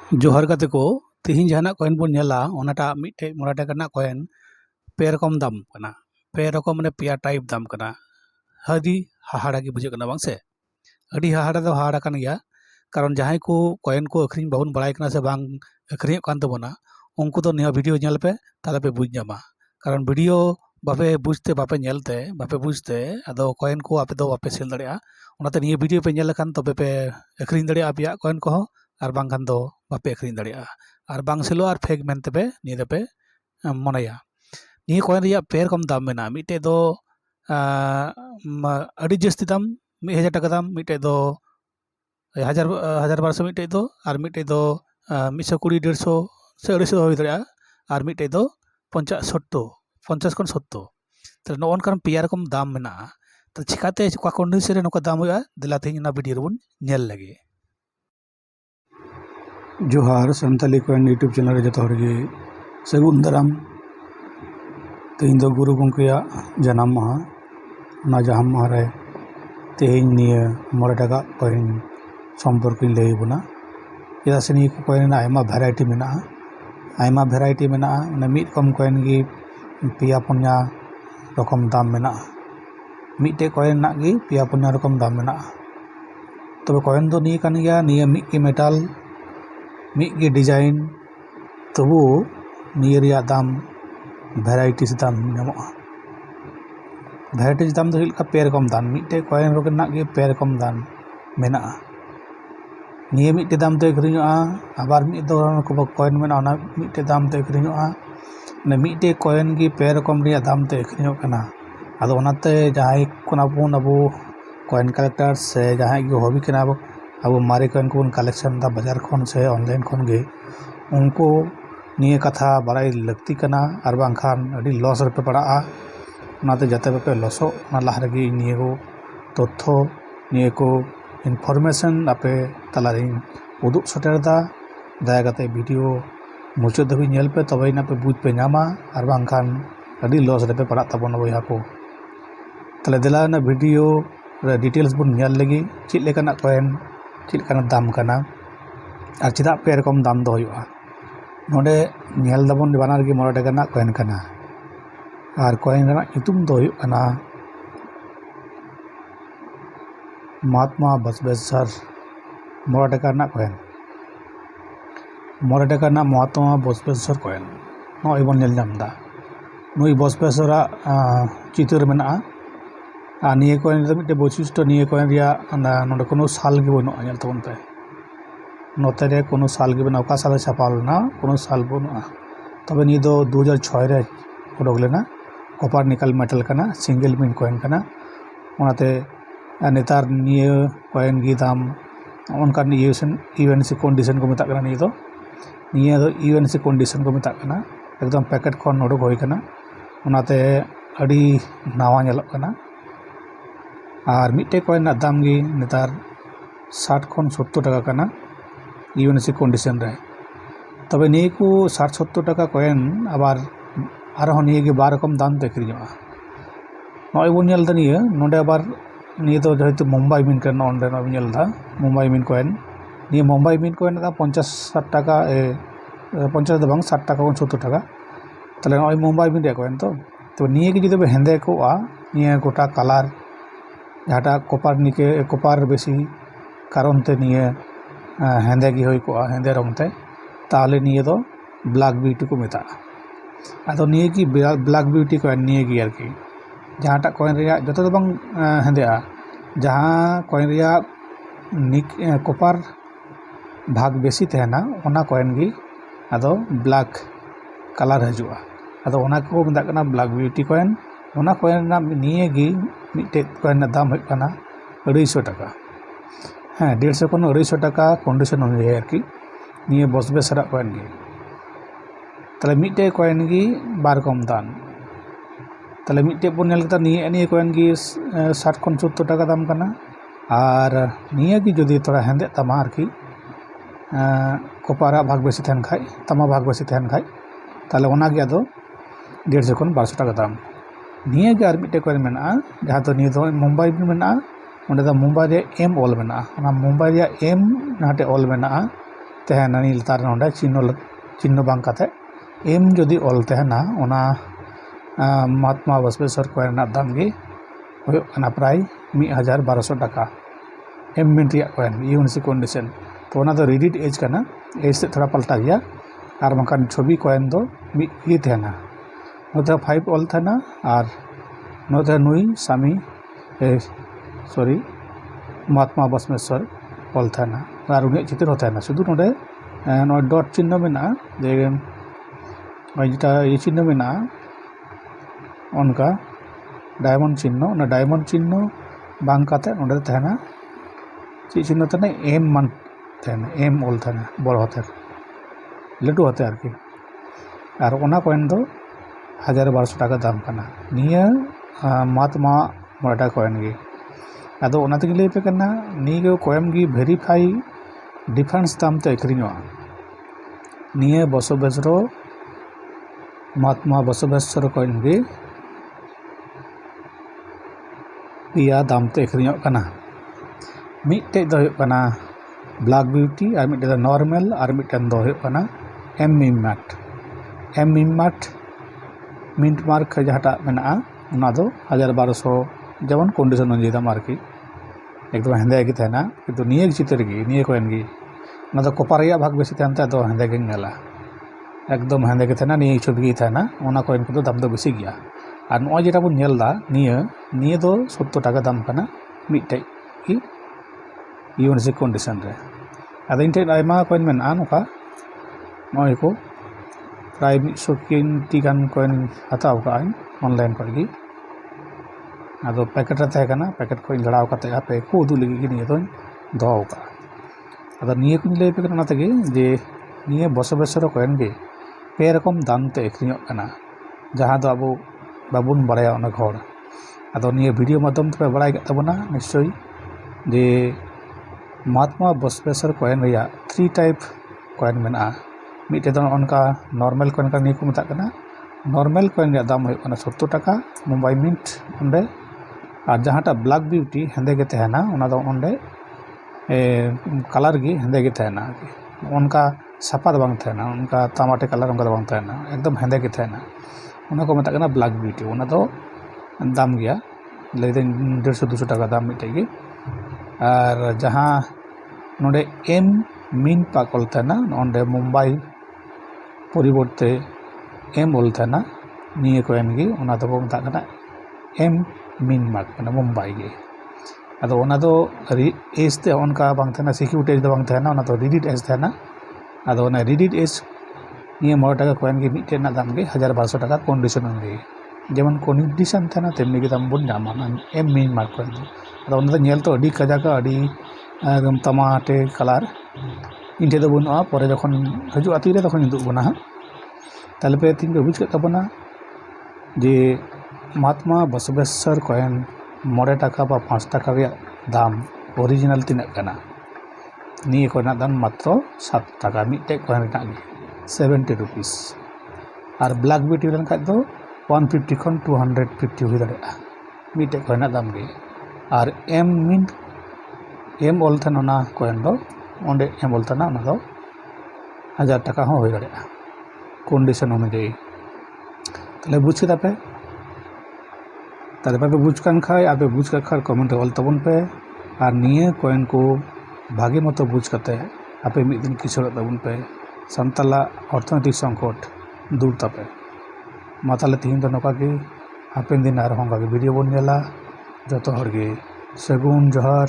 जोहार गाते को तिहिन जहाना कॉइन बन नेला ओनाटा मिटे मोड़ा टाका रना कॉइन पे रकम दाम कना पे रकम माने पेया टाइप दाम कना हदी हाहाड़ा गे बुझे कना बांग से अडी हाहाड़ा दो हाहाड़ा कान गया कारण जहां को कॉइन को अखरिंग बाबन बड़ाय कना से बांग अखरिंग कान तबोना उनको तो निया वीडियो नेल पे ताले पे बुझ जामा कारण वीडियो बापे बुझते बापे नेलते बापे बुझते अदो कॉइन को आपे दो बापे सेल दड़िया ओनाते निया वीडियो पे नेल खान तबे पे अखरिंग दड़िया आपिया कॉइन को और बांग खान दो बापे अखरिंग दड़िया और बांग सेलो और फेक मेनते पे निया पे मनाया निया कॉइन रिया पे रकम दाम मेना मिटे दो अड़ी जस्ती दाम 1000 टाका दाम मिटे दो हजार हजार 1200 मिटे दो और मिटे दो 120 150 से 250 हो दड़िया और मिटे दो 50 खन 70 तो नोन पेया रकम दाम मेना तो चिकाते का कंडीशन नोका दाम हुआ दिला तेज ना वीडियो बन नेल लगे जोहार संताली कॉइन यूट्यूब चैनल जो हड़गे सगुन दाराम तेज दो गुरु गंकेया जनाम माहा जहाम माह रे तेज निये मोड़े टाका कॉइन सम्पर्क लई बना चेदा से निये कॉइन आयमा भेराइटी मेना आयमा भेराइटी मेना मिट कम कॉइन गी पेया पुन्या रकम दाम मेना मिटे कॉइन ना गी पेया पुन्या रकम दाम मेना तबे कॉइन दो निये कान गया निये मिट की मेटाल मिट की डिजाइन तबु निये रिया दाम भेराइटी से दाम नामोगा भेराइटी दाम तो पे रकम दाम मिटे कॉइन रकम गे पे रकम दाम मेना निये मिटे दाम तो अखरिंगोगा आबार मिट दो कॉइन मेना ओना मिटे दाम तो अखरिंगोगा ने मिटे कॉइन गी पे रकम रिया दाम तो अखरिंगोग कना आदो ओनाते जहां कोना बन अबो कॉइन कलेक्टर से जहां गे हॉबी कना अब मारे कॉइन को कलेक्शन दा बाजार खन से ऑनलाइन खन गे उनको निये कथा बाराय लगती कना और बांखान अडी लॉस रे पे पड़ा ओनाते जाते पे लॉसो ना लहा रे निये को तथ्य निये को इनफॉरमेशन आपे तलारे उदुग सटेरदा दया कते वीडियो मुचाद धाबी नेल पे तबे ना पे बुझ पे नामा और बांखान अडी लॉस रे पे पड़ा तबन बया को तले दिला ना वीडियो रे डिटेल्स बुन नेल लगी चित लेकाना कॉइन चित लेकाना दाम कना और चिदा पे रकम दाम दो हुआ नोडे नेल दाबन बानार गे मोड़ा टाका ना कॉइन कना और कॉइन रना इतुम दो हुआ कना महात्मा बसवेश्वर मोड़ा टाका ना कॉइन मोड़ा टाका ना महात्मा बसवेश्वर कॉइन नॉय बन नेल नामदा नुई बसवेश्वर चितर मेना और निये कॉइन रे मिटे वैशिष्ट्य निये कॉइन रिया नोडे कोनो साल गे बनुआ नेल तबन पे नोते रे कोनो साल गे बना ओका साल छापा लेना कोनो साल बनुआ तबे निये दो 2006 रे उडोक लेना कॉपर निकल मेटल कना सिंगल मिन कॉइन कना ओनाते नेतार निये कॉइन गी दाम उनका यूएनसी कंडीशन को मेता निये दो यूएनसी कंडीशन को मेता एकदम पैकेट खन उडोक होय कना ओनाते अडी नावा नेलोग कना और मिटे कॉइन ना दाम गी नेतार 60 खन 70 टाका कना यूएनसी कंडीशन रे तबे निये को 60 70 टाका कॉइन आबार आरो निये गे बार रकम दाम ते अखरिंगोगा नॉय बन नेल दा निये नोडे आबार निये तो जेहेतु मुंबई मिन कन ओंडे नॉय नेल दा मुंबई मिन कॉइन निये मुंबई मिन कॉइन दा 50 60 टाका 50 दो बांग 60 टाका 70 टाका तले नॉय मुंबई मिन रे कॉइन तो निये गे जुदि हेंदे कोआ निये गोटा कलर जहाटा कॉपर बेसी कारण ते निये हेंदे गे होय कोआ हेंदे रंग ते ताहले निये दो ब्लैक ब्यूटी को मेता आदो निये की ब्लैक ब्यूटी कॉइन निये गे आरकी जहाटा कॉइन रिया जतो दो बांग हेंदेआ जहां कॉइन रिया कॉपर भाग बेसी तहना ओना कॉइन गी आदो ब्लैक कलर हजुआ आदो ओना को मेता कना ब्लैक ब्यूटी कॉइन ओना कॉइन ना निये गी मिटे कॉइन ना दाम होना 250 टाका हाँ 150 को 250 टाका कंडीशन अनुयायी आरकी निये बसवेश्वर कॉइन गी तले मिटे कॉइन गी बार कम दाम तले मिटे बन नेल कता निये कॉइन गी 60 खन 70 टाका दाम कना और निये गी जदि थोड़ा हेंदे तमा आरकी कॉपर भाग बेसी तहन खाय तमा भाग बेसी तहन खाय ताले ओना गे आदो 150 खन 1200 टाका दाम निये गे आर मिटे कॉइन मेना जहां तो निये दो मुंबई में मेना ओंडे दा मुंबई रे एम ऑल मेना ओना मुंबई रे एम नाटे ऑल मेना तहना नी लतार नोंडे चिन्ह बांग काते एम जदि ऑल तहना ओना महात्मा बसवेश्वर कॉइन ना दाम गे होयो कना प्राय 1200 टाका एम मिनट रिया कॉइन यूनिसी कंडीशन तो ओना दो रिडिट एज कना एज से थोड़ा पलटा गया और बांकान छवि कॉइन दो मिट ही तहना नोते 5 ऑल तहना और नोते नुई स्वामी सॉरी महात्मा बसवेश्वर ऑल तहना और उन्हें चित्र होता है ना शुद्ध नोडे नो डॉट चिन्ह में ना जे जेटा ये चिन्ह में ना उनका डायमंड चिन्ह बांग काते नोडे तहना ची चिन्ह तने एम मान तहना एम ऑल तहना बड़ होते लड्डू होते आरकी और ओना कॉइन दो 1200 टाका दाम कना निया महात्मा मोटा कॉइन गे अदो ओना तक ले पे करना नी के कॉइन गी वेरीफाई डिफरेंस दाम ते अखरिñो निया बसवेश्वर महात्मा बसवेश्वर कॉइन गे पिया दाम ते अखरिñो कना मिटे दो हो कना ब्लैक ब्यूटी और मिटे दो नॉर्मल और मिटे दो हो कना एम मिमार्ट मिंट मार्क जहाटा मेना उना दो 1200 जेमन कंडीशन अनुयायी दाम आरकी एकदम हेंदे गे तहना किंतु निये चित्र गे निये कॉइन गे ना दो कॉपर रिया भाग बेसी तहनते दो हेंदे गे नेला एकदम हेंदे गे तहना निये छवि गे तहना ओना कॉइन को दाम दो बेसी गया और नॉय जेटा बन नेल दा निये दो 70 टाका दाम कना मिटे की यूनिसी कंडीशन रे अद इन ठेन आयमा कॉइन मेना नोका नॉय को प्राय 120 गान कॉइन हताव का ऑनलाइन करगी अदो पैकेट रे तहे कना पैकेट को लड़ाव काते आपे को उदु लगी गी निये दो दोव का अदो निये को ले पे कना तगे जे निये बसवेश्वर कॉइन गे पे रकम दाम ते अखरिñो कना जहां दो अबो बाबुन बड़ाया अनेक हर अदो निये वीडियो माध्यम ते बड़ाय गत तबना निश्चय जे महात्मा बसवेश्वर कॉइन रिया 3 टाइप कॉइन मेना मिटे दो उनका नॉर्मल कॉइन का निको मता कना नॉर्मल कॉइन रे दाम होय कना 70 टाका मुंबई मिंट ओंडे और जहांटा ब्लैक ब्यूटी हेंदे गे तहना ओना दो ओंडे कलर गे हेंदे गे तहना उनका सफा दो बांग तहना उनका टमाटे कलर उनका दो बांग तहना एकदम हेंदे गे तहना ओना को मता कना ब्लैक ब्यूटी ओना दो दाम गया ले दे 150-200 टाका दाम मिटे गे और जहां नोडे एम मिन पाकल तहना ओंडे मुंबई परिवर्ते एम ऑल तहना निये कॉइन गे ओना दो मता कना एम मिन मार्क कना मुंबई गे अदो ओना दो एज ते उनका बांग तहना सिक्योरिटी एज दो बांग तहना ओना दो रिडिट एज तहना अदो ओना रिडिट एज निये 9 टाका कॉइन गे मिटे ना दाम गे 1200 टाका कंडीशन गे जेमन कंडीशन तहना तेमनी गे दाम बुन नामा एम मिन मार्क कॉइन अदो ओना दो नेल तो अडी कजा का अडी एकदम टमाटे कलर इन ठे दो बनुआ परे जखन हजू आतीरे तखन हिदु बना ताले पे तीन पे बुझ के तबना जे महात्मा बसवेश्वर कॉइन 9 टाका बा 5 टाका रे दाम ओरिजिनल तिना कना निये कॉइन दाम मात्र 7 टाका मिटे कॉइन रे 70 रुपीस और ब्लैक ब्यूटी लेन का दो 150 खन 250 हुई दाड़ा मिटे कॉइन दाम गे और एम मिंट एम ऑल थन ओना कॉइन दो ओंडे एम ऑल तना ओना दो 1000 टाका हो हुई दाड़ा कंडीशन अनुयायी ताले बुझ के पे ताले पे बुझ कान खाय आपे बुझ का खार कमेंट ऑल तबन पे और निये कॉइन को भागे मतो बुझ करते आपे मिद दिन किछोर तबन पे संताला अर्थनैतिक संकट दूर तपे माताले तीन दो नोका के हापेन दिन आर होंगा के वीडियो बन नेला जतो हर गे सगुन जोहार।